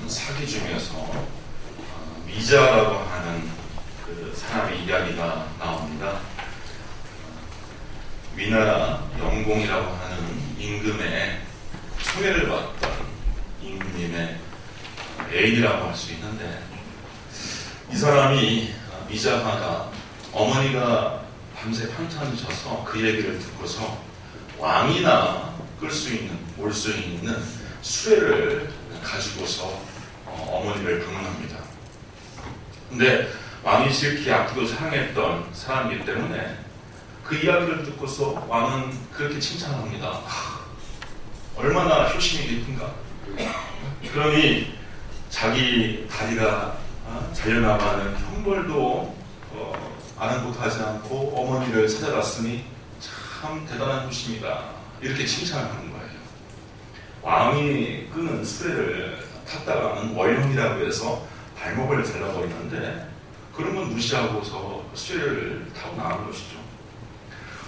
사기 중에서 미자라고 하는 그 사람의 이야기가 나옵니다. 위나라 영공이라고 하는 임금의 소개를 받던 임금님의 애인이라고 할 수 있는데, 이 사람이 미자하가 어머니가 밤새 판탄을 쳐서 그 얘기를 듣고서 왕이나 올 수 있는 수레를 가지고서 어머니를 방문합니다. 근데 왕이 지극히 아프고 사랑했던 사람이기 때문에 그 이야기를 듣고서 왕은 그렇게 칭찬합니다. 얼마나 효심이 깊은가. 그러니 자기 다리가 잘려나가는 형벌도 아랑곳하지 않고 어머니를 찾아갔으니 참 대단한 효심이다, 이렇게 칭찬을 하는 거예요. 왕이 끄는 수레를 탔다가는 월령이라고 해서 발목을 잘라버리는데, 그런 건 무시하고서 수레를 타고 나간 것이죠.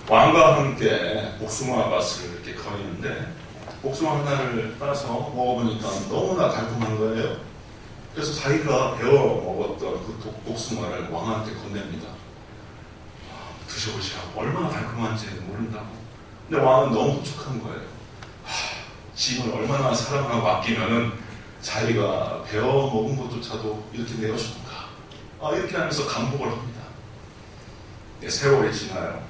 왕과 함께 복숭아 밭을 이렇게 거니는데, 복숭아 하나를 따서 먹어보니까 너무나 달콤한 거예요. 그래서 자기가 배워 먹었던 그 복숭아를 왕한테 건넵니다. 드셔보시라고. 얼마나 달콤한지 모른다고. 근데 왕은 너무 흡족한 거예요. 짐을 얼마나 사랑하고 아끼면은 자기가 배워 먹은 것조차도 이렇게 내어주는가. 이렇게 하면서 감복을 합니다. 세월이 지나요.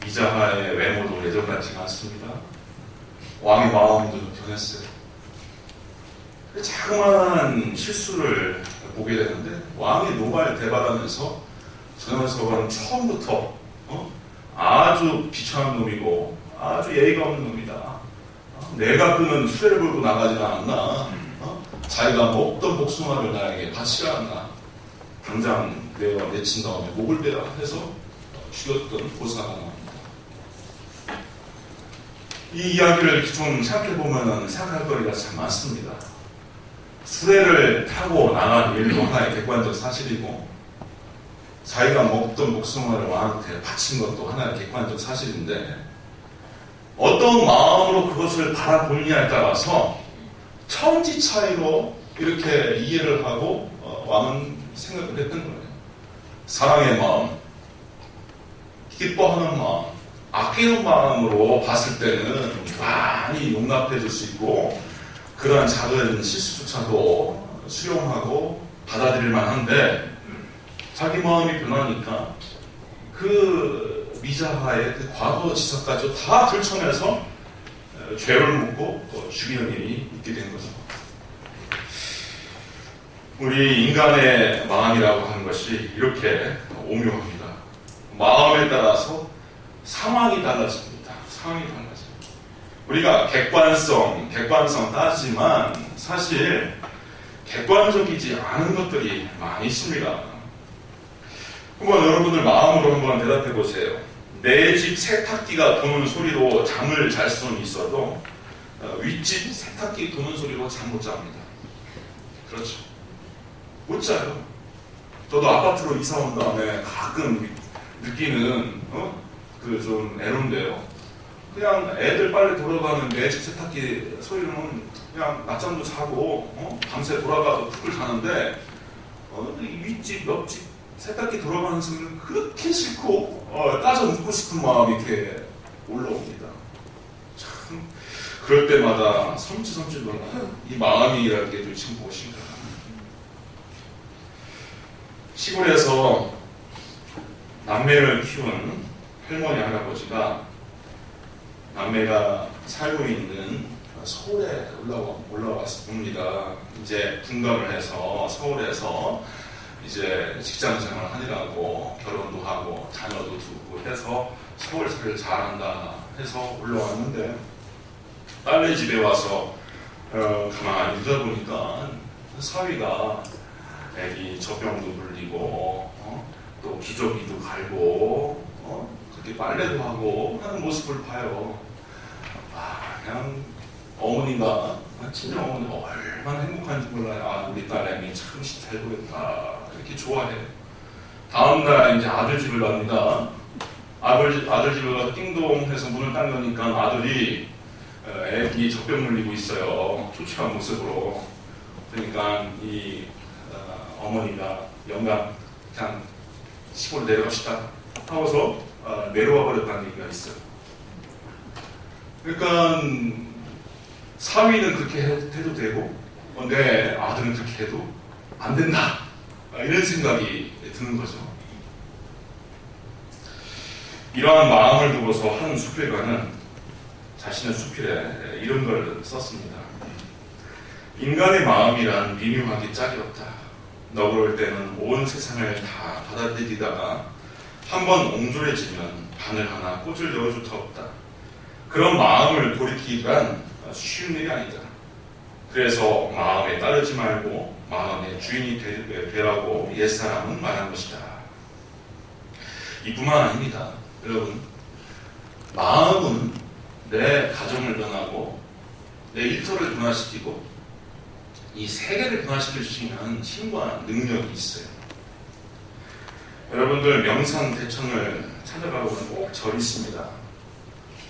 미자하의 외모도 예전 같지가 않습니다. 왕의 마음도 변했어요. 자그마한 실수를 보게 되는데, 왕이 노발대발하면서 저 녀석은 처음부터 아주 비천한 놈이고 아주 예의가 없는 놈이다. 내가 끄는 수레를 몰고 나가지 않았나. 자기가 먹던 복숭아를 나에게 바치라 않나. 당장 내친 다음에 목을 베라 해서 죽였던 보사가 나옵니다. 이 이야기를 좀 생각해보면 생각할 거리가 참 많습니다. 수레를 타고 나간 일도 하나의 객관적 사실이고, 자기가 먹던 복숭아를 왕한테 바친 것도 하나의 객관적 사실인데, 어떤 마음으로 그것을 바라보느냐에 따라서 천지 차이로 이렇게 이해를 하고 왕은 생각을 했던 거예요. 사랑의 마음, 기뻐하는 마음, 아끼는 마음으로 봤을 때는 많이 용납해 줄 수 있고, 그러한 작은 실수조차도 수용하고 받아들일 만한데, 자기 마음이 변하니까 그 미자하의 그 과거 지사까지 다 들춰내서 죄를 묻고 죽이는 일이 있게 된 거죠. 우리 인간의 마음이라고 하는 것이 이렇게 오묘합니다. 마음에 따라서 상황이 달라집니다. 상황이 달라집니다. 우리가 객관성 따지지만 사실 객관적이지 않은 것들이 많이 있습니다. 한번 여러분들 마음으로 한번 대답해 보세요. 내 집 세탁기가 도는 소리로 잠을 잘 수는 있어도 윗집 세탁기 도는 소리로 잠 못 잡니다. 그렇죠. 못 자요. 저도 아파트로 이사 온 다음에 가끔 느끼는 그 좀 애로인데요. 그냥 애들 빨리 돌아가는 내 집 세탁기 소리는 그냥 낮잠도 자고 밤새 돌아가서 푹을 자는데 윗집 옆집 세탁기 돌아가는 소리는 그렇게 싫고 따져 묻고 싶은 마음이 이렇게 올라옵니다. 참 그럴 때마다 섬찟섬찟 놀라. 이 마음이라는 게 도대체 무엇인가. 시골에서 남매를 키운 할머니 할아버지가 남매가 살고 있는 서울에 올라왔습니다. 이제 분가를 해서 서울에서 이제 직장 생활을 하느라고 결혼도 하고 자녀도 두고 해서 서울살이를 잘한다 해서 올라왔는데, 딸네 집에 와서 가만히 있다 보니까 사위가 애기 젖병도 물리고 또 기저귀도 갈고 그렇게 빨래도 하고 하는 모습을 봐요. 그냥 어머니가 친정어머니 얼마나 행복한지 몰라요. 우리 딸내미 참 잘 보겠다 이렇게 좋아해. 다음날 이제 아들 집을 갑니다. 아들 집에 가서 띵동 해서 문을 딱 여니까 아들이 애기 젖병 물리고 있어요. 초췌한 모습으로. 그러니까 그러니까 이 어머니가 영감 그냥 시골 내려갑시다 하고서 내려와 버렸다는 얘기가 있어요. 그러니까 사위는 그렇게 해도 되고 내 아들은 그렇게 해도 안 된다, 이런 생각이 드는 거죠. 이러한 마음을 두고서 한 수필가는 자신의 수필에 이런 걸 썼습니다. 인간의 마음이란 미묘하기 짝이 없다. 너그러울 때는 온 세상을 다 받아들이다가 한번 옹졸해지면 바늘 하나 꽃을 넣어줄 터 없다. 그런 마음을 돌이키기란 쉬운 일이 아니다. 그래서 마음에 따르지 말고 마음의 주인이 되라고 옛사람은 말한 것이다. 이뿐만 아닙니다. 여러분, 마음은 내 가정을 변하고 내 일터를 변화시키고 이 세계를 변화시킬 수 있는 힘과 능력이 있어요. 여러분들 명산 대천을 찾아가보면 꼭 절이 있습니다.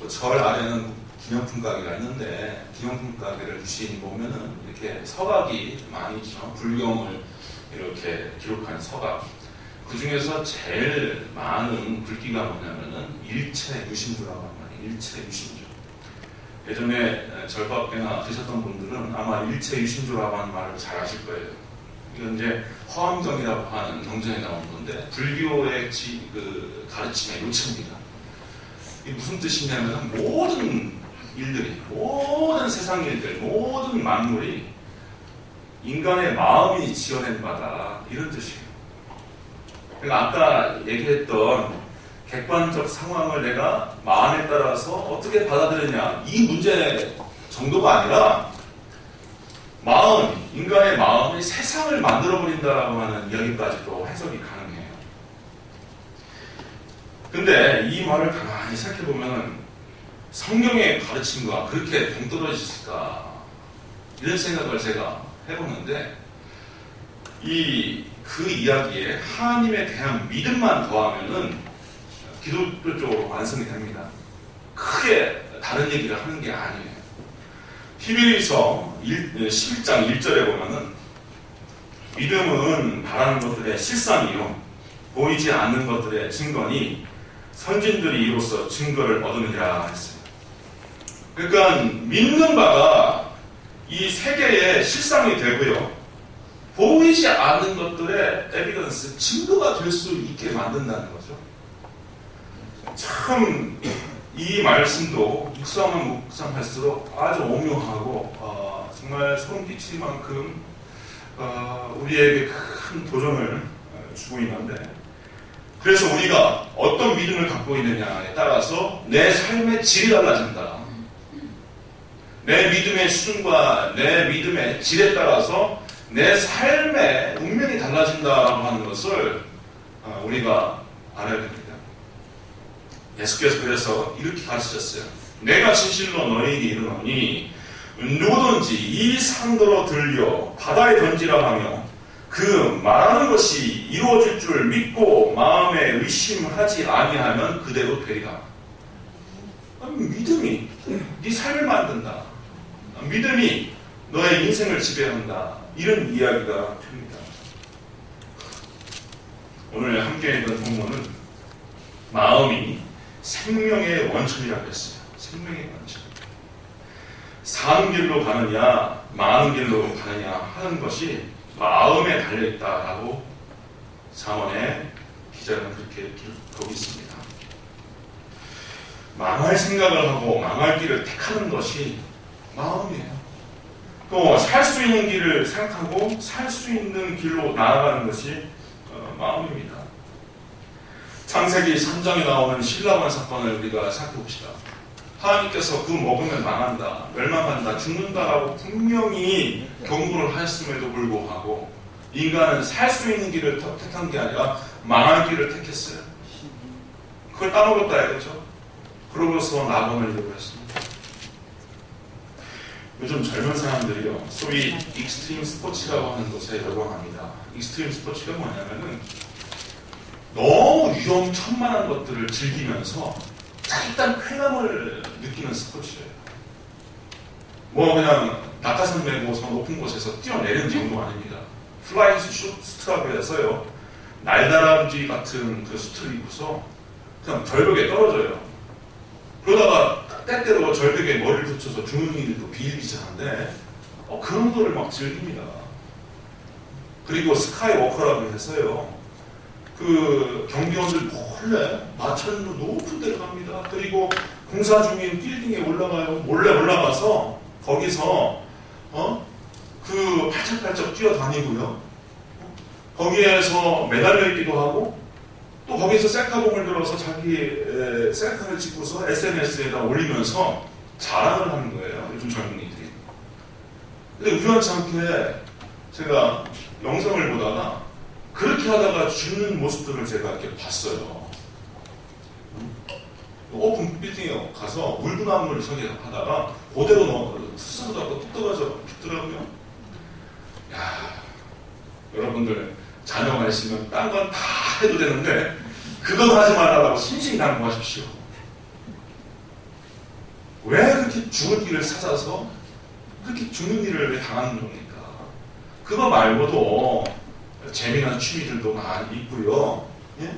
그 절 아래는 기념품 가게가 있는데 기념품 가게를 주인이 보면은 이렇게 서각이 많이 있죠. 불경을 이렇게 기록한 서각. 그 중에서 제일 많은 글귀가 뭐냐면은 일체유심조라고 하는 말이에요. 일체유심조. 예전에 절밥회나 드셨던 분들은 아마 일체유심조라고 하는 말을 잘 아실 거예요. 이건 이제 화엄경이라고 하는 경전에 나온 건데 불교의 그 가르침의 요체입니다. 이게 무슨 뜻이냐면 모든 일들이, 모든 세상 일들, 모든 만물이 인간의 마음이 지어낸 바다, 이런 뜻이에요. 그러니까 아까 얘기했던 객관적 상황을 내가 마음에 따라서 어떻게 받아들이냐, 이 문제 정도가 아니라 마음, 인간의 마음이 세상을 만들어버린다라고 하는 이야기까지도 해석이 가능해요. 근데 이 말을 가만히 생각해보면 성경의 가르침과 그렇게 동떨어졌을까, 이런 생각을 제가 해보는데 그 이야기에 하나님에 대한 믿음만 더하면은 기독교 쪽으로 완성이 됩니다. 크게 다른 얘기를 하는 게 아니에요. 히브리서 11장 1절에 보면은 믿음은 바라는 것들의 실상이요 보이지 않는 것들의 증거니 선진들이 이로써 증거를 얻으느니라 했어요. 그러니까 믿는 바가 이 세계의 실상이 되고요, 보이지 않는 것들의 에비던스, 증거가 될 수 있게 만든다는 거죠. 참 이 말씀도 묵상하면 묵상할수록 아주 오묘하고 정말 소름 끼칠 만큼 우리에게 큰 도전을 주고 있는데, 그래서 우리가 어떤 믿음을 갖고 있느냐에 따라서 내 삶의 질이 달라진다. 내 믿음의 수준과 내 믿음의 질에 따라서 내 삶의 운명이 달라진다라고 하는 것을 우리가 알아야 됩니다. 예수께서 그래서 이렇게 가르치셨어요. 내가 진실로 너희에게 이르노니 누구든지 이 산더러 들려 바다에 던지라 하며 그 말하는 것이 이루어질 줄 믿고 마음에 의심하지 아니하면 그대로 되리라. 믿음이 네 삶을 만든다. 믿음이 너의 인생을 지배한다. 이런 이야기가 됩니다. 오늘 함께 읽은 본문은 마음이 생명의 원천이라고 했어요. 생명의 원천. 사는 길로 가느냐 마는 길로 가느냐 하는 것이 마음에 달려있다라고 잠언의 기자는 그렇게 기록하고 있습니다. 망할 생각을 하고 망할 길을 택하는 것이 마음이에요. 또 살 수 있는 길을 생각하고 살 수 있는 길로 나아가는 것이 마음입니다. 창세기 3장에 나오는 신라원 사건을 우리가 생각해봅시다. 하나님께서 그 먹으면 망한다, 멸망한다, 죽는다라고 분명히 경고를 하였음에도 불구하고 인간은 살 수 있는 길을 택한 게 아니라 망할 길을 택했어요. 그걸 따먹었다 이거죠. 그러고서 낙원을 이루었습니다. 요즘 젊은 사람들이요, 소위 익스트림 스포츠라고 하는 것에 열광합니다. 익스트림 스포츠가 뭐냐면은 너무 위험천만한 것들을 즐기면서 일단 쾌감을 느끼는 스포츠예요. 뭐 그냥 낙하산 메고서 높은 곳에서 뛰어내리는 정도 아닙니다. 플라잉 수트라고 해서요. 날다람쥐 같은 그 수트를 입고서 그냥 절벽에 떨어져요. 그러다가 때때로 절벽에 머리를 붙여서 죽는 일도 비일비재한데 그런 거를 막 즐깁니다. 그리고 스카이워커라고 해서요. 그 경비원들 몰래 마천루 높은 데로 갑니다. 그리고 공사 중인 빌딩에 올라가요. 몰래 올라가서 거기서 그 팔짝팔짝 뛰어다니고요. 거기에서 매달려 있기도 하고 또 거기서 셀카봉을 들어서 자기 셀카를 찍고서 SNS에다 올리면서 자랑을 하는 거예요. 요즘 젊은이들이. 근데 우연치 않게 제가 영상을 보다가 그렇게 하다가 죽는 모습들을 제가 이렇게 봤어요. 오픈 빌딩에 가서 물구나무를 설계하다가 그대로 투석하다가 뚝 떨어져 죽더라고요. 야, 여러분들 자녀가 있으면 딴 건 다 해도 되는데 그건 하지 말라고 신신당부하십시오. 왜 그렇게 죽을 길을 찾아서 그렇게 죽는 일을 왜 당하는 겁니까? 그거 말고도 재미난 취미들도 많이 있고요. 예?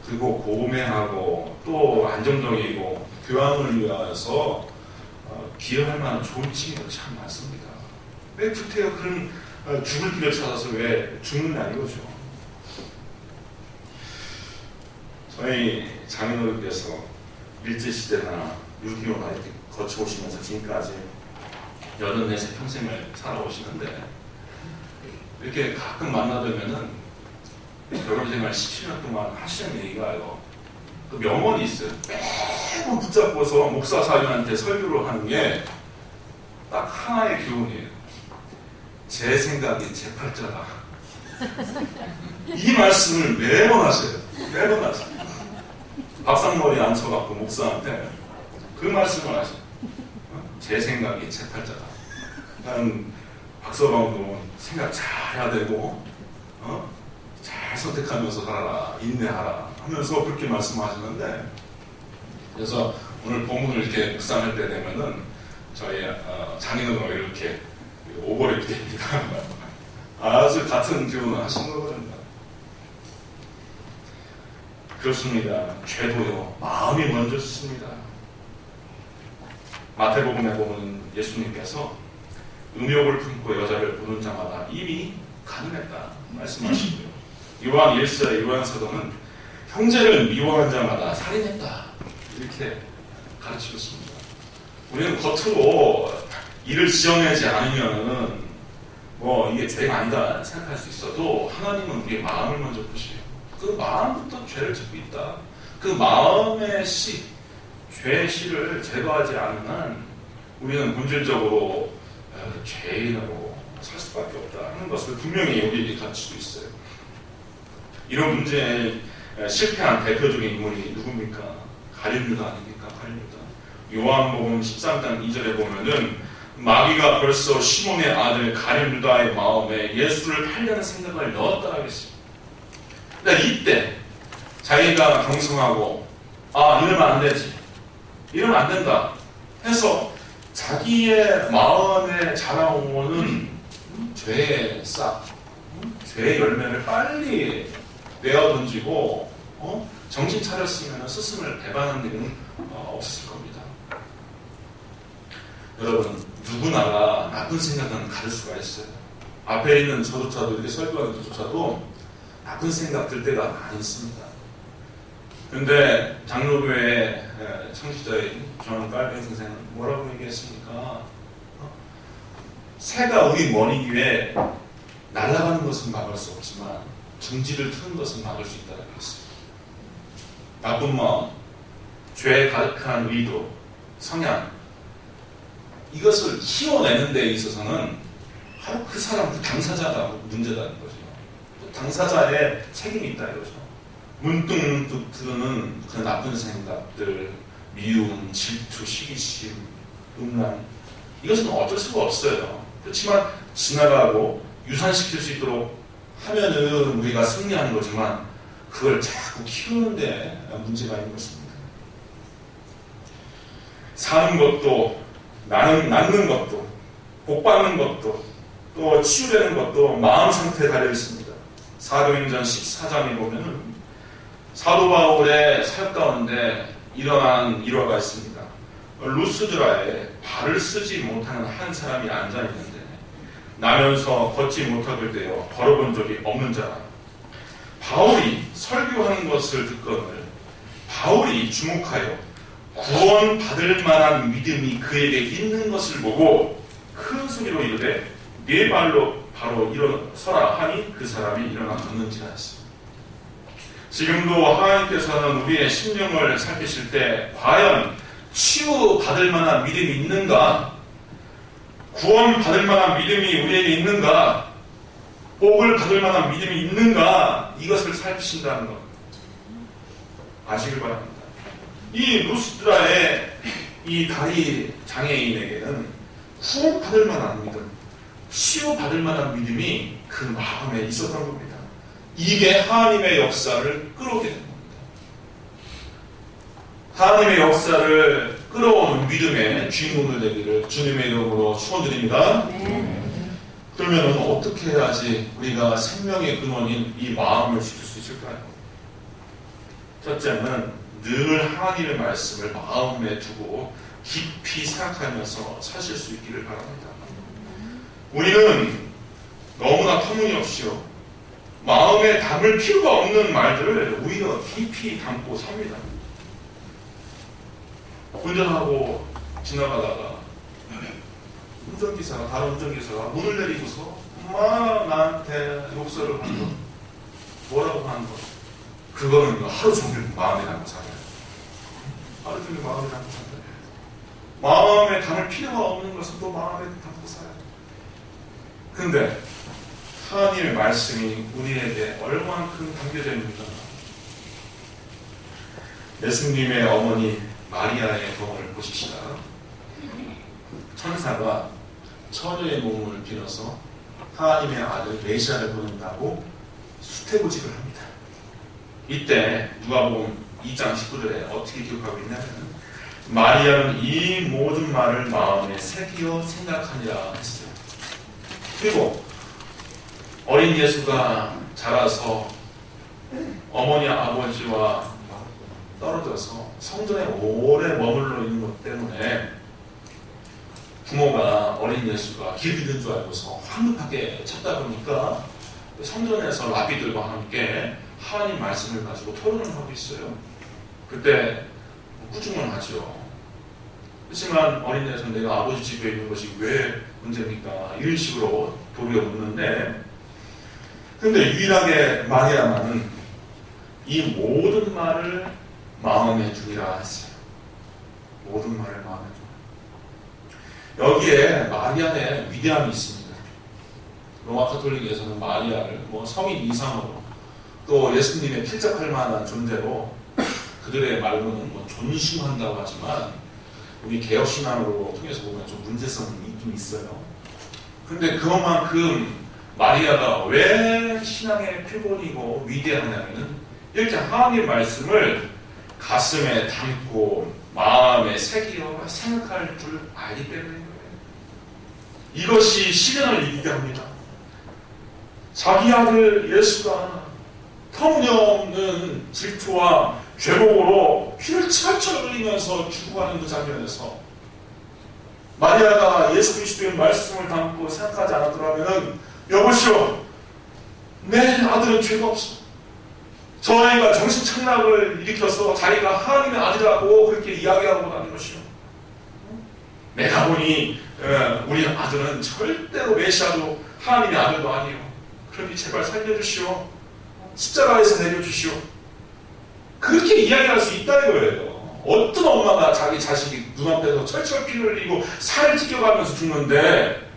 그리고 고매하고 또 안정적이고 교양을 위해서 기여할 만한 좋은 취미가 참 많습니다. 왜 구태여 그런 죽을 길을 찾아서 왜 죽느냐 이거죠. 저희 장인어른께서 일제시대나 6.25나 이렇게 거쳐오시면서 지금까지 84세 평생을 살아오시는데 이렇게 가끔 만나뵈면은 결혼 생활 17년 동안 하시는 얘기가요. 그 명언이 있어요. 매번 붙잡고서 목사 사위한테 설교를 하는 게 딱 하나의 교훈이에요. 제 생각이 제 팔자다. 이 말씀을 매번 하세요. 매번 하세요. 밥상머리 앉혀갖고 목사한테 그 말씀을 하세요. 제 생각이 제 팔자다. 나는 박서방도 생각 잘 해야 되고 잘 선택하면서 살아라, 인내하라 하면서 그렇게 말씀하시는데, 그래서 오늘 본문을 이렇게 묵상할 때 되면은 저희 장인어른과 이렇게 오버랩이 됩니다. 아주 같은 교훈을 하신 거거든요. 그렇습니다. 죄도요, 마음이 먼저 짓습니다. 마태복음에 보면 예수님께서 음욕을 품고 여자를 보는 자마다 이미 가늠했다 말씀하시고요. 요한 1서 요한서도는 형제를 미워한 자마다 살인했다 이렇게 가르치고 있습니다. 우리는 겉으로 일을 지어내지 않으면은 뭐 이게 죄가 아니다 생각할 수 있어도 하나님은 우리의 마음을 먼저 보시고 그 마음부터 죄를 짓고 있다. 그 마음의 씨, 죄의 씨를 제거하지 않는 한 우리는 본질적으로 죄인으로 살 수밖에 없다 하는 것을 분명히 여기 가르치고 있어요. 이런 문제에 실패한 대표적인 인물이 누굽니까? 가룟유다 아닙니까? 가룟유다. 요한복음 13장 2절에 보면은 마귀가 벌써 시몬의 아들 가룟유다의 마음에 예수를 팔려는 생각을 넣었다라고 했습니다. 근데 이때 자기가 경성하고 이러면 안 되지, 이러면 안 된다 해서 자기의 마음에 자라오는 죄의 싹, 죄의 열매를 빨리 내어 던지고 정신 차렸으면 스승을 배반하는 일은 없었을 겁니다. 여러분, 누구나가 나쁜 생각은 가질 수가 있어요. 앞에 있는 저조차도, 이렇게 설교하는 저조차도 나쁜 생각 들 때가 많이 있습니다. 근데 장로교회 청취자인 존 칼빈 선생은 뭐라고 얘기했습니까? 새가 우리 머리 위에 날아가는 것은 막을 수 없지만 둥지를 트는 것은 막을 수 있다고 했습니다. 나쁜 마음, 죄에 가득한 의도, 성향, 이것을 키워내는 데 있어서는 바로 그 사람, 그 당사자가 문제라는 거죠. 그 당사자의 책임이 있다 이거죠. 문득문득 드는 그 나쁜 생각들, 미움, 질투, 시기심, 음란, 이것은 어쩔 수가 없어요. 그렇지만 지나가고 유산시킬 수 있도록 하면은 우리가 승리하는 거지만 그걸 자꾸 키우는데 문제가 있는 것입니다. 사는 것도 낳는 것도 복받는 것도 또 치유되는 것도 마음 상태에 달려 있습니다. 사도행전 14장에 보면은 사도 바울의 삶 가운데 일어난 일화가 있습니다. 루스드라에 발을 쓰지 못하는 한 사람이 앉아 있는데 나면서 걷지 못하게 되어 걸어본 적이 없는 자라. 바울이 설교하는 것을 듣거늘 바울이 주목하여 구원받을 만한 믿음이 그에게 있는 것을 보고 큰 소리로 이르되 네 발로 바로 일어서라 하니 그 사람이 일어나 걷는지라 했습니다. 지금도 하나님께서는 우리의 심령을 살피실 때 과연 치유받을 만한 믿음이 있는가, 구원받을 만한 믿음이 우리에게 있는가, 복을 받을 만한 믿음이 있는가, 이것을 살피신다는 것 아시길 바랍니다. 이 루스드라의 이 다리 장애인에게는 구원받을 만한 믿음, 치유받을 만한 믿음이 그 마음에 있었던 겁니다. 이게 하나님의 역사를 끌어오게 된 겁니다. 하나님의 역사를 끌어오는 믿음의 주인공들 되기를 주님의 이름으로 축원드립니다. 그러면 어떻게 해야지 우리가 생명의 근원인 이 마음을 지킬 수 있을까요? 첫째는 늘 하나님의 말씀을 마음에 두고 깊이 생각하면서 사실 수 있기를 바랍니다. 우리는 너무나 터무니없이요 마음에 담을 필요가 없는 말들을 오히려 깊이 담고 삽니다. 운전하고 지나가다가 다른 운전기사가 문을 내리고서 막 나한테 욕설을 하는 것, 뭐라고 하는 것, 그거는 하루 종일 마음에 담고 살아요. 하루 종일 마음에 담고 살아요. 마음에 담을 필요가 없는 것은 또 마음에 담고 살아요. 근데 하나님의 말씀이 우리에게 얼만큼 담겨져 있는가. 예수님의 어머니 마리아의 경우를 보십시다. 천사가 처녀의 몸을 빌어서 하나님의 아들 메시아를 보낸다고 수태고직을 합니다. 이때 누가복음 2장 19절에 어떻게 기록하고 있냐면 마리아는 이 모든 말을 마음에 새기어 생각하니라 했어요. 그리고 어린 예수가 자라서 어머니 아버지와 떨어져서 성전에 오래 머물러 있는 것 때문에 부모가 어린 예수가 길 잃은 줄 알고서 황급하게 찾다 보니까 성전에서 라비들과 함께 하나님 말씀을 가지고 토론을 하고 있어요. 그때 꾸중을 하죠. 그렇지만 어린 예수는 내가 아버지 집에 있는 것이 왜 문제입니까? 이런 식으로 도리어 묻는데, 근데 유일하게 마리아만은 이 모든 말을 마음에 두리라 했어요. 모든 말을 마음에 두라. 여기에 마리아의 위대함이 있습니다. 로마 가톨릭에서는 마리아를 성인 이상으로 또 예수님의 필적할 만한 존재로 그들의 말로는 존숭한다고 하지만 우리 개혁신앙으로 통해서 보면 좀 문제성이 있긴 있어요. 그런데 그것만큼 마리아가 왜 신앙의 표본이고 위대하냐면 이렇게 하나님의 말씀을 가슴에 담고 마음에 새기어 생각할 줄 알기 때문인 거예요. 이것이 시련을 이기게 합니다. 자기 아들 예수가 터무니없는 질투와 죄목으로 피를 철철 흘리면서 죽어가는 그 장면에서 마리아가 예수 그리스도의 말씀을 담고 생각하지 않았더라면 여보시오, 내 아들은 죄가 없어. 저 아이가 정신착락을 일으켜서 자기가 하나님의 아들이라고 그렇게 이야기하고 다니는 것이요. 내가 보니 우리 아들은 절대로 메시아도 하나님의 아들도 아니요. 그러니 제발 살려주시오. 십자가에서 내려주시오. 그렇게 이야기할 수 있다는 거예요. 어떤 엄마가 자기 자식이 눈앞에서 철철 피를 흘리고 살을 찢겨가면서 죽는데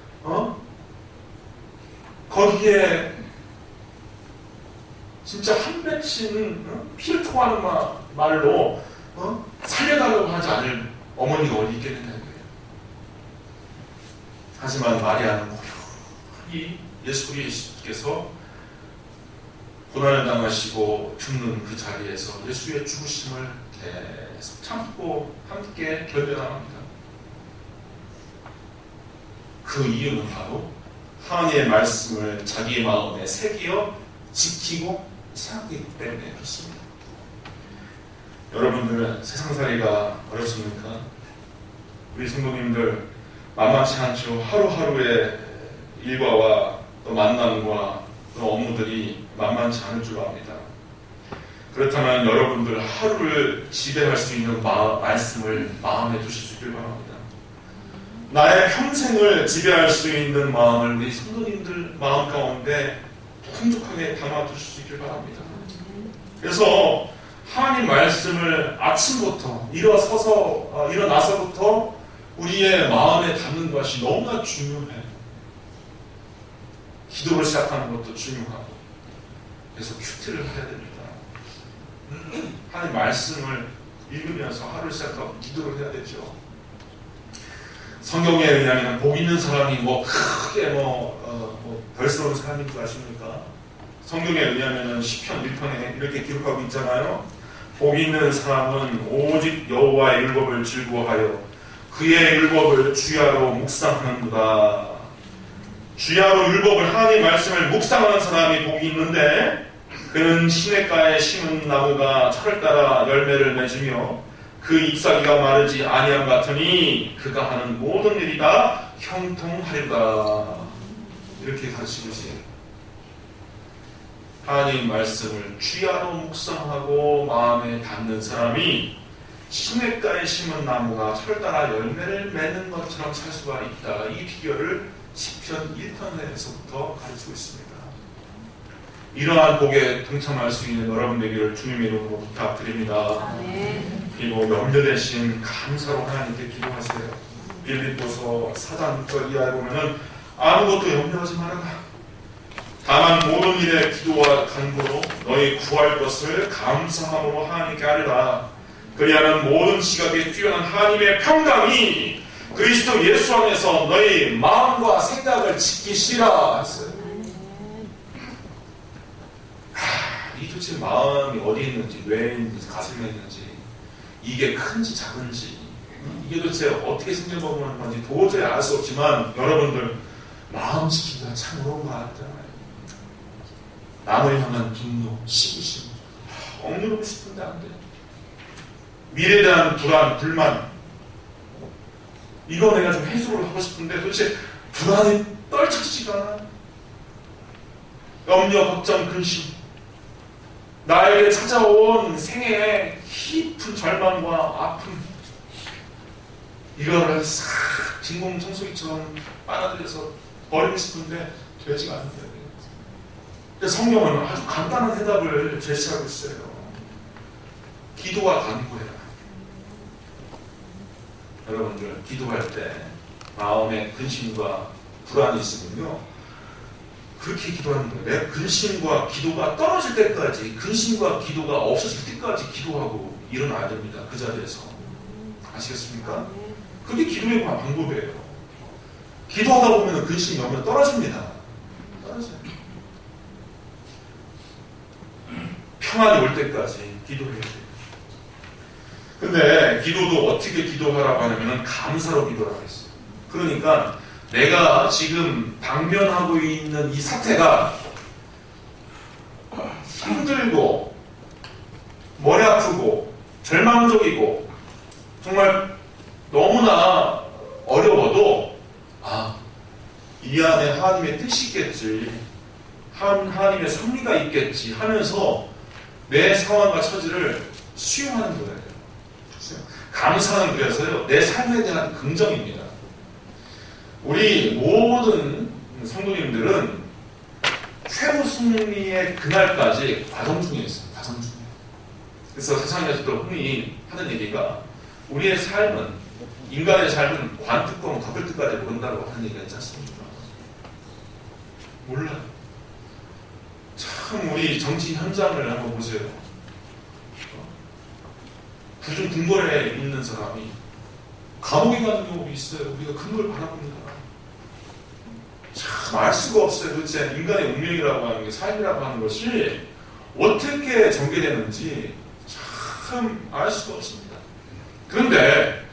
거기에 진짜 한 맺힌 피를 토하는 말로 살려달라고 하지 않을 어머니가 어디 있겠느냐는 거예요. 하지만 마리아는 고요히 예수 그리스도께서 고난을 당하시고 죽는 그 자리에서 예수의 죽으심을 계속 참고 함께 견뎌나갑니다. 그 이유는 바로 하나님의 말씀을 자기의 마음에 새기어 지키고 생각하기 때문에 그렇습니다. 여러분들 세상살이가 어렵습니까? 우리 성도님들 만만치 않죠. 하루하루의 일과와 또 만남과 또 업무들이 만만치 않을 줄 압니다. 그렇다면 여러분들 하루를 지배할 수 있는 말씀을 마음에 두실 수 있길 바랍니다. 나의 평생을 지배할 수 있는 마음을 우리 성도님들 마음 가운데 풍족하게 담아두실 수 있길 바랍니다. 그래서 하나님 말씀을 아침부터 일어나서부터 우리의 마음에 담는 것이 너무나 중요해요. 기도를 시작하는 것도 중요하고, 그래서 큐티를 해야 됩니다. 하나님 말씀을 읽으면서 하루를 시작하고 기도를 해야 되죠. 성경에 의하면 복 있는 사람이 크게 별스러운 사람인 줄 아십니까? 성경에 의하면 시편 1편에 이렇게 기록하고 있잖아요. 복 있는 사람은 오직 여호와의 율법을 즐거워하여 그의 율법을 주야로 묵상하는구나. 주야로 율법을 하나님 말씀을 묵상하는 사람이 복이 있는데 그는 시냇가에 심은 나무가 철을 따라 열매를 맺으며 그 잎사귀가 마르지 아니함 같으니 그가 하는 모든 일이 다 형통하리라. 이렇게 가르치고 있어요. 하나님 말씀을 주야로 묵상하고 마음에 담는 사람이 시냇가에 심은 나무가 철 따라 열매를 맺는 것처럼 살 수가 있다. 이 비결을 시편 1편에서부터 가르치고 있습니다. 이러한 복에 동참할 수 있는 여러분 되기를 주님의 이름으로 부탁드립니다. 그리고 염려되신 감사로 하나님께 기도하세요. 빌립보서 4장 6절 이하에 보면은 아무것도 염려하지 말아라. 다만 모든 일에 기도와 간구로 너희 구할 것을 감사함으로 하나님께 아뢰라. 그리하면 모든 시각에 뛰어난 하나님의 평강이 그리스도 예수 안에서 너희 마음과 생각을 지키시라 했어요. 이 도대체 마음이 어디 있는지, 뇌에 있는지, 가슴에 있는지, 이게 큰지 작은지, 이게 도대체 어떻게 생겨보는 건지 도저히 알 수 없지만 여러분들 마음 지키기가 참 어려운 거 같잖아요. 남을 향한 분노, 시기심, 억누르고 싶은데 안 돼요. 미래에 대한 불안, 불만, 이거 내가 좀 해소를 하고 싶은데 도대체 불안이 떨쳐지지가 않아요. 염려, 걱정, 근심, 나에게 찾아온 생애의 깊은 절망과 아픔, 이거를 싹 진공 청소기처럼 빨아들여서 버리고 싶은데 되지가 않는다. 성경은 아주 간단한 해답을 제시하고 있어요. 기도와 간구해라. 여러분들 기도할 때 마음에 근심과 불안이 있으면요, 그렇게 기도하는 거예요. 내 근심과 기도가 떨어질 때까지, 근심과 기도가 없어질 때까지 기도하고 일어나야 됩니다. 그 자리에서. 아시겠습니까? 그게 기도의 방법이에요. 기도하다 보면 근심이 오면 떨어집니다. 떨어져요. 평안이 올 때까지 기도해야 돼요. 근데 기도도 어떻게 기도하라고 하냐면 감사로 기도하라고 했어요. 그러니까 내가 지금 당면하고 있는 이 사태가 힘들고 머리 아프고 절망적이고 정말 너무나 어려워도 이 안에 하나님의 뜻이 있겠지, 하나님의 섭리가 있겠지 하면서 내 상황과 처지를 수용하는 거예요. 감사는 그래서요, 내 삶에 대한 긍정입니다. 우리 모든 성도님들은 최고 승리의 그날까지 과정 중에 있어요. 과정 중에. 그래서 세상에서도 흔히 하는 얘기가 우리의 삶은, 인간의 삶은 관뚜껑 덮을 때까지 모른다고 하는 얘기가 있지 않습니까? 몰라요. 참 우리 정치 현장을 한번 보세요. 부중 궁궐에 있는 사람이 감옥에 가는 경우도 있어요. 우리가 큰 걸 바라봅니다. 참 알 수가 없어요. 도대체 인간의 운명이라고 하는 게, 삶이라고 하는 것이 어떻게 전개되는지 참 알 수가 없습니다. 그런데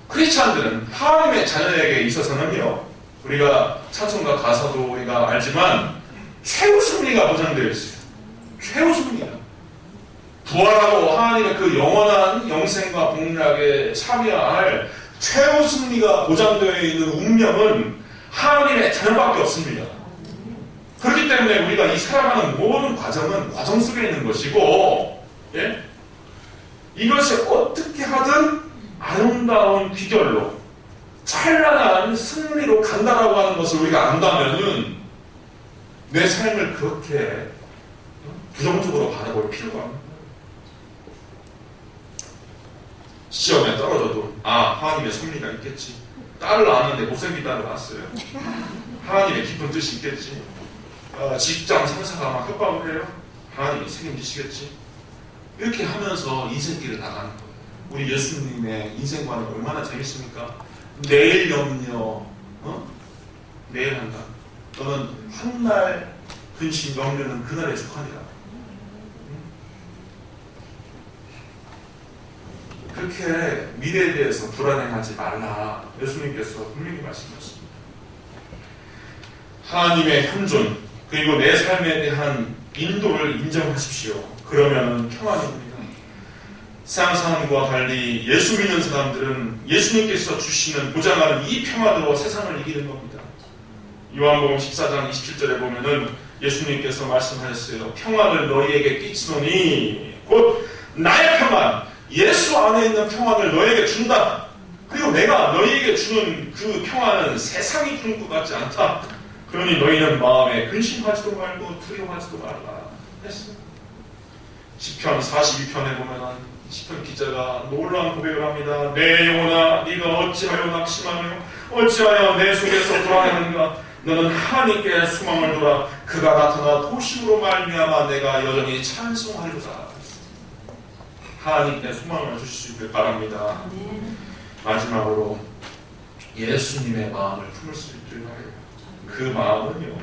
크리스찬들은 하나님의 자녀에게 있어서는요, 우리가 찬송가 가사도 우리가 알지만 최후 승리가 보장되어 있어요. 최후 승리가. 부활하고 하나님의 그 영원한 영생과 복락에 참여할 최후 승리가 보장되어 있는 운명은 하나님의 자녀밖에 없습니다. 그렇기 때문에 우리가 이 살아가는 모든 과정은 과정 속에 있는 것이고, 예? 이것이 어떻게 하든 아름다운 귀결로 찬란한 승리로 간다라고 하는 것을 우리가 안다면은 내 삶을 그렇게 부정적으로 바라볼 필요가 없는. 시험에 떨어져도 하나님의 섭리가 있겠지. 딸을 낳았는데 못생긴 딸을 낳았어요. 하나님의 깊은 뜻이 있겠지. 직장 상사가 막 협박을 해요. 하나님이 책임지시겠지. 이렇게 하면서 인생길을 나가는 거예요. 우리 예수님의 인생관은 얼마나 재밌습니까? 내일 염려, 내일 한다. 너는 한날 근심 염려는 그날에 속하니라. 그렇게 미래에 대해서 불안해하지 말라. 예수님께서 분명히 말씀하셨습니다. 하나님의 현존 그리고 내 삶에 대한 인도를 인정하십시오. 그러면 평안입니다. 세상 사람과 달리 예수 믿는 사람들은 예수님께서 주시는 보장하는 이 평화로 세상을 이기는 겁니다. 요한복음 14장 27절에 보면은 예수님께서 말씀하셨어요. 평안을 너희에게 끼치노니 곧 나의 평안, 예수 안에 있는 평안을 너희에게 준다. 그리고 내가 너희에게 주는 그 평안은 세상이 주는 것 같지 않다. 그러니 너희는 마음에 근심하지도 말고 두려워하지도 말라 했어요. 시편 42편에 보면은 시편 기자가 놀라운 고백을 합니다. 내 영혼아 네가 어찌하여 낙심하며 어찌하여 내 속에서 불안해하는가. 너는 하나님께 소망을 둬라. 그가 나타나 도심으로 말미암아 내가 여전히 찬송하리로다. 하나님께 소망을 주실 수 있길 바랍니다. 마지막으로 예수님의 마음을 품을 수 있길 바라요. 그 마음은요,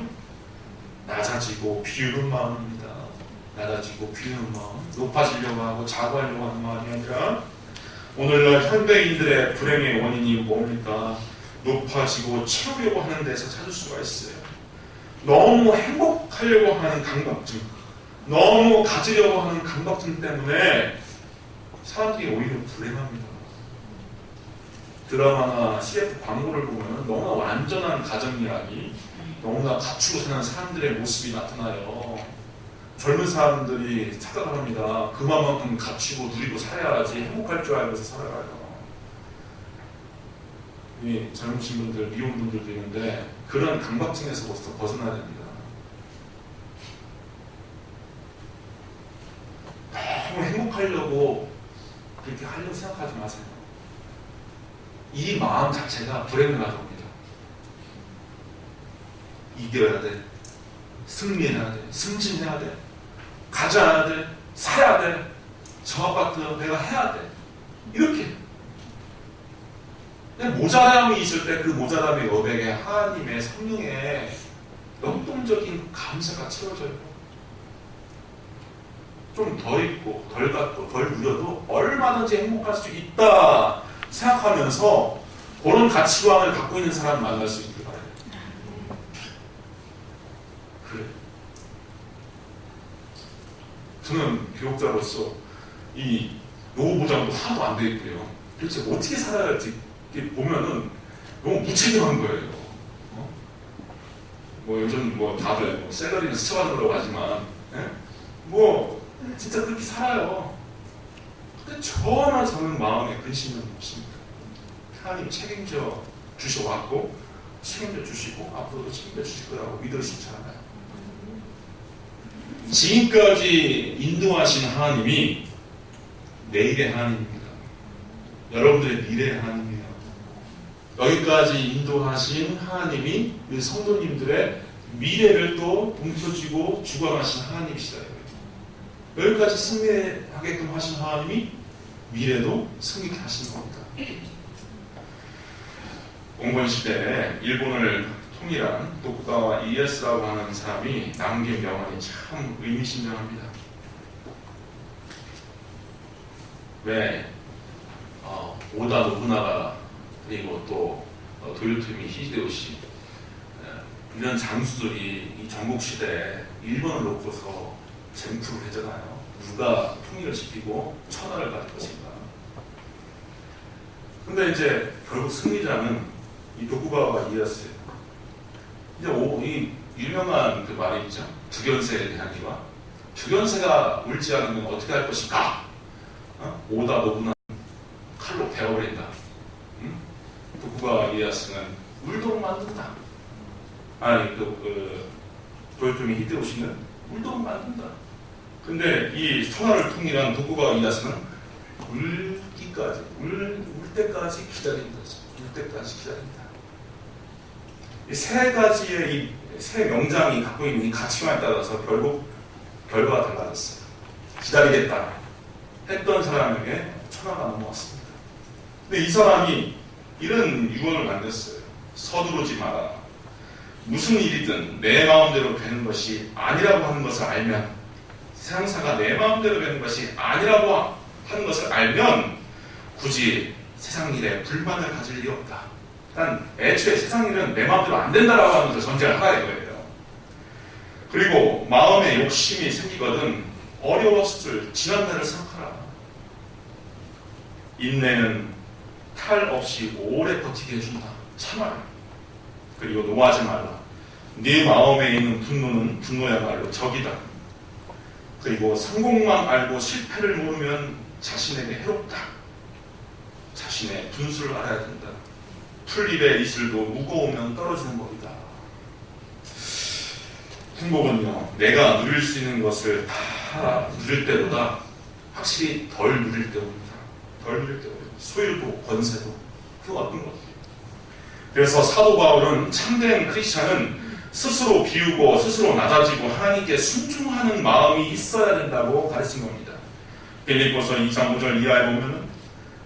낮아지고 비우는 마음입니다. 낮아지고 비우는 마음, 높아지려고 하고 자고하려고 하는 마음이 아니라 오늘날 현대인들의 불행의 원인이 뭡니까? 높아지고 채우려고 하는 데서 찾을 수가 있어요. 너무 행복하려고 하는 강박증, 너무 가지려고 하는 강박증 때문에 사람들이 오히려 불행합니다. 드라마나 CF 광고를 보면 너무나 완전한 가정이야기, 너무나 갖추고 사는 사람들의 모습이 나타나요. 젊은 사람들이 착각합니다. 그만큼 갖추고 누리고 살아야지 행복할 줄 알고서 살아가요. 이 젊으신 분들, 미혼 분들도 있는데 그런 강박증에서부터 벗어나야 됩니다. 너무 행복하려고 그렇게 하려고 생각하지 마세요. 이 마음 자체가 불행을 가져옵니다. 이겨야 돼. 승리해야 돼. 승진해야 돼. 가져야 돼. 사야 돼. 저 아파트 내가 해야 돼. 이렇게. 모자람이 있을 때 그 모자람의 여백에 하나님의 성령의 역동적인 감사가 채워져요. 좀 더 있고 덜 갖고 덜 누려도 얼마든지 행복할 수 있다 생각하면서 그런 가치관을 갖고 있는 사람 만날 수 있길 바라요. 그래. 저는 교육자로서 이 노후 보장도 하나도 안 돼 있고요. 도대체 어떻게 살아야 할지 보면은 너무 무책임한 거예요. 뭐 요즘 뭐 다들 뭐 셀러리는 스쳐가는 하지만, 뭐 진짜 그렇게 살아요. 근데 저는 마음에 근심은 없습니다. 하나님 책임져 주셔왔고 책임져 주시고 앞으로도 책임져 주실 거라고 믿을 수 있잖아요. 지금까지 인도하신 하나님이 내일의 하나님입니다. 여러분들의 미래의 하나님이에요. 여기까지 인도하신 하나님이 우리 성도님들의 미래를 또 움켜쥐고 주관하신 하나님이시다. 여기까지 승리하게끔 하신 하나님이 미래도 승리케 하시는 겁니다. 공건 시대에 일본을 통일한 도쿠가와 이에스라고 하는 사람이 남긴 명언이 참 의미심장합니다. 왜 오다 노부나가 그리고 또 도요토미 히데요시 이런 장수들이 이 전국시대에 일본을 놓고서 쟁투를 했잖아요. 누가 통일을 시키고 천하를 가질 것인가. 근데 이제 결국 승리자는 이 도쿠가와 이에야스예요. 이제 이 유명한 그 말이 있죠. 두견세에 대한 기와 두견세가 울지 않으면 어떻게 할 것인가? 오다 노부나 칼로 베어버린다. 도쿠가와 이에야스는 울도록 만든다. 아니 도요토미 히데요시는 울도록 만든다. 근데 이 천하를 통일한 도쿠가와 이에야스는 울 때까지 기다린다. 울 때까지 기다린다. 이 세 가지의 이 세 명장이 갖고 있는 이 가치관에 따라서 결국 결과가 달라졌어요. 기다리겠다 했던 사람에게 천하가 넘어왔습니다. 근데 이 사람이 이런 유언을 남겼어요. 서두르지 마라. 무슨 일이든 내 마음대로 되는 것이 아니라고 하는 것을 알면, 세상사가 내 마음대로 되는 것이 아니라고 하는 것을 알면 굳이 세상 일에 불만을 가질 일이 없다. 난 애초에 세상 일은 내 마음대로 안 된다라고 하는 것을 전제를 하라 이거예요. 그리고 마음에 욕심이 생기거든 어려웠을 지난날을 생각하라. 인내는 탈 없이 오래 버티게 해준다. 참아라. 그리고 노하지 말라. 네 마음에 있는 분노는 분노야말로 적이다. 그리고 성공만 알고 실패를 모르면 자신에게 해롭다. 자신의 분수를 알아야 된다. 풀잎의 이슬도 무거우면 떨어지는 법이다. 행복은요, 내가 누릴 수 있는 것을 다 누릴 때보다 확실히 덜 누릴 때입니다. 덜 누릴 때보다 소유도 권세도 그거 어떤 것 같아요. 그래서 사도 바울은 참된 크리스찬은 스스로 비우고 스스로 낮아지고 하나님께 순종하는 마음이 있어야 된다고 가르친 겁니다. 빌립보서 2장 5절 이하에 보면은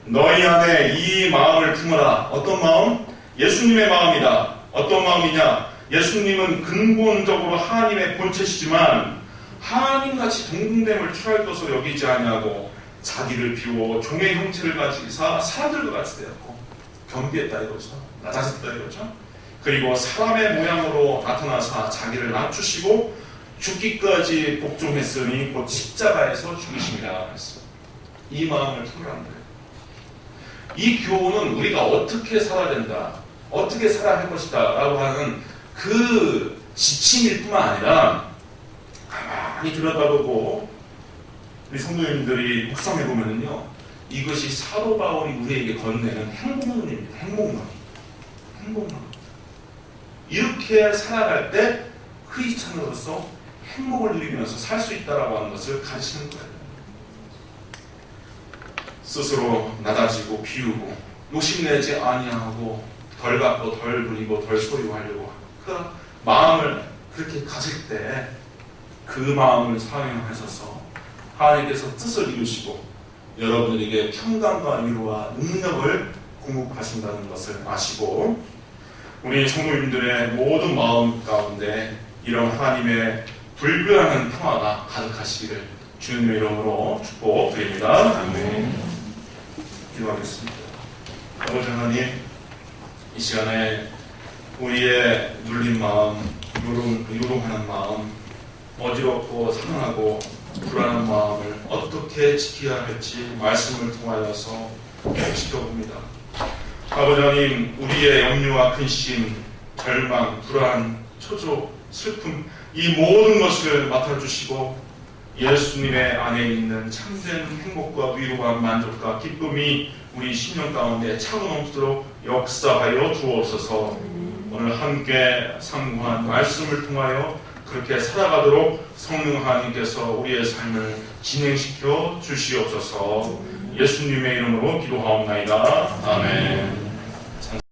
너희 안에 이 마음을 품어라. 어떤 마음? 예수님의 마음이다. 어떤 마음이냐? 예수님은 근본적으로 하나님의 본체시지만 하나님같이 동등됨을 취할 것으로 여기지 아니하고 자기를 비워 종의 형체를 가지사 사람들과 같이 되었고 겸비했다 이거죠. 낮아졌다 이거죠. 그리고 사람의 모양으로 나타나사 자기를 낮추시고 죽기까지 복종했으니 곧 십자가에서 죽이심이라 했어요. 이 마음을 품으라는 거예요. 이 교훈은 우리가 어떻게 살아야 된다, 어떻게 살아야 할 것이다 라고 하는 그 지침일 뿐만 아니라 가만히 들여다보고 우리 성도님들이 묵상해 보면은요, 이것이 사도 바울이 우리에게 건네는 행복론입니다. 행복론. 이렇게 살아갈 때 크리스찬으로서 행복을 누리면서 살 수 있다라고 하는 것을 가르치는 거예요. 스스로 낮아지고 비우고 욕심내지 아니하고 덜 갖고 덜 부리고 덜 소유하려고 그 마음을 그렇게 가질 때 그 마음을 사용하셔서 하나님께서 뜻을 이루시고 여러분에게 평강과 위로와 능력을 공급하신다는 것을 아시고 우리 성도님들의 모든 마음 가운데 이런 하나님의 불변하는 평화가 가득하시기를 주님의 이름으로 축복드립니다. 아멘. 기도하겠습니다. 아버지 하나님, 이 시간에 우리의 눌린 마음, 요동하는 마음, 어지럽고 상하고 불안한 마음을 어떻게 지켜야 할지 말씀을 통하여서 지켜봅니다. 아버지 하나님, 우리의 염려와 근심, 절망, 불안, 초조, 슬픔, 이 모든 것을 맡아주시고 예수님의 안에 있는 참된 행복과 위로와 만족과 기쁨이 우리 심령 가운데 차고 넘치도록 역사하여 주옵소서. 오늘 함께 상고한 말씀을 통하여 그렇게 살아가도록 성령 하나님께서 우리의 삶을 진행시켜 주시옵소서. 예수님의 이름으로 기도하옵나이다. 아멘.